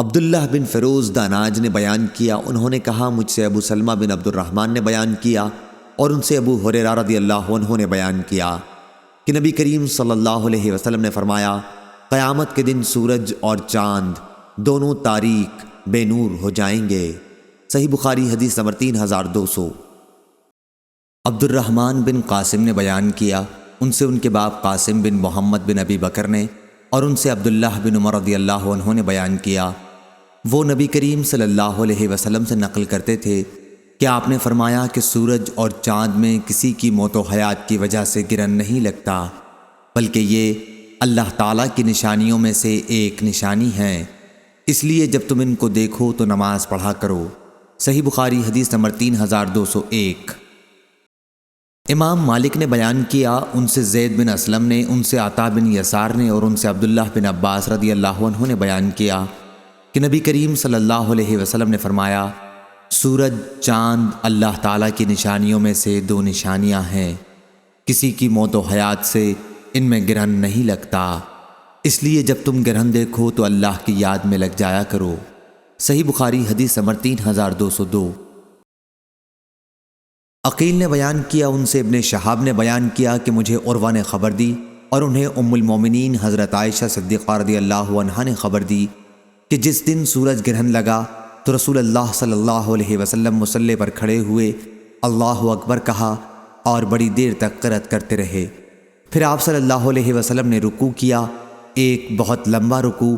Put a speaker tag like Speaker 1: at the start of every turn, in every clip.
Speaker 1: عبداللہ بن فیروز داناج نے بیان کیا، انہوں نے کہا مجھ سے ابو سلمہ بن عبد الرحمن نے بیان کیا اور ان سے ابو ہریرہ رضی اللہ عنہ نے بیان کیا کہ نبی کریم صلی اللہ علیہ وسلم نے فرمایا، قیامت کے دن سورج اور چاند دونوں تاریک بے نور ہو جائیں گے۔ صحیح بخاری حدیث نمبر 3200۔ عبد الرحمن بن قاسم نے بیان کیا، ان سے ان کے باپ قاسم بن محمد بن ابی بکر نے اور ان سے عبداللہ بن عمر رضی اللہ عنہ نے بیان کیا، وہ نبی کریم صلی اللہ علیہ وسلم سے نقل کرتے تھے کہ آپ نے فرمایا کہ سورج اور چاند میں کسی کی موت و حیات کی وجہ سے گرہن نہیں لگتا، بلکہ یہ اللہ تعالیٰ کی نشانیوں میں سے ایک نشانی ہے، اس لیے جب تم ان کو دیکھو تو نماز پڑھا کرو۔ صحیح بخاری حدیث نمبر 3201۔ امام مالک نے بیان کیا، ان سے زید بن اسلم نے، ان سے عطا بن یسار نے اور ان سے عبداللہ بن عباس رضی اللہ عنہ نے بیان کیا کہ نبی کریم صلی اللہ علیہ وسلم نے فرمایا، سورج چاند اللہ تعالیٰ کی نشانیوں میں سے دو نشانیاں ہیں، کسی کی موت و حیات سے ان میں گرہن نہیں لگتا، اس لیے جب تم گرہن دیکھو تو اللہ کی یاد میں لگ جایا کرو۔ صحیح بخاری حدیث نمبر 3202۔ عقیل نے بیان کیا، ان سے ابن شہاب نے بیان کیا کہ مجھے عروہ نے خبر دی اور انہیں ام المومنین حضرت عائشہ صدیقہ رضی اللہ عنہا نے خبر دی کہ جس دن سورج گرہن لگا تو رسول اللہ صلی اللہ علیہ وسلم مصلی پر کھڑے ہوئے اللہ اکبر کہا اور بڑی دیر تک قرأت کرتے رہے، پھر آپ صلی اللہ علیہ وسلم نے رکوع کیا، ایک بہت لمبا رکوع،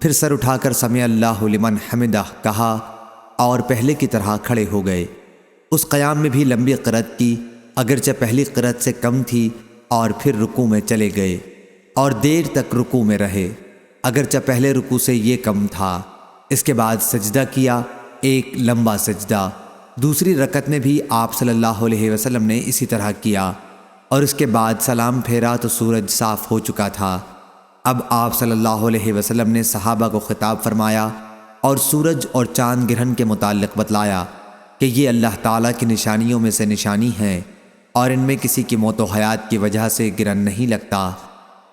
Speaker 1: پھر سر اٹھا کر سمع اللہ لمن حمدہ کہا اور پہلے کی طرح کھڑے ہو گئے۔ اس قیام میں بھی لمبی قرأت کی، اگرچہ پہلی قرأت سے کم تھی، اور پھر رکوع میں چلے گئے اور دیر تک رکوع میں رہے، اگرچہ پہلے رکوع سے یہ کم تھا۔ اس کے بعد سجدہ کیا، ایک لمبا سجدہ۔ دوسری رکعت میں بھی آپ صلی اللہ علیہ وسلم نے اسی طرح کیا، اور اس کے بعد سلام پھیرا تو سورج صاف ہو چکا تھا۔ اب آپ صلی اللہ علیہ وسلم نے صحابہ کو خطاب فرمایا اور سورج اور چاند گرہن کے متعلق بتلایا کہ یہ اللہ تعالیٰ کی نشانیوں میں سے نشانی ہیں، اور ان میں کسی کی موت و حیات کی وجہ سے گرہن نہیں لگتا،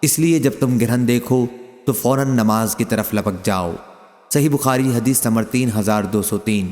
Speaker 1: اس لیے جب تم گرہن دیکھو تو فوراً نماز کی طرف لپک جاؤ۔ صحیح بخاری حدیث نمبر 3203۔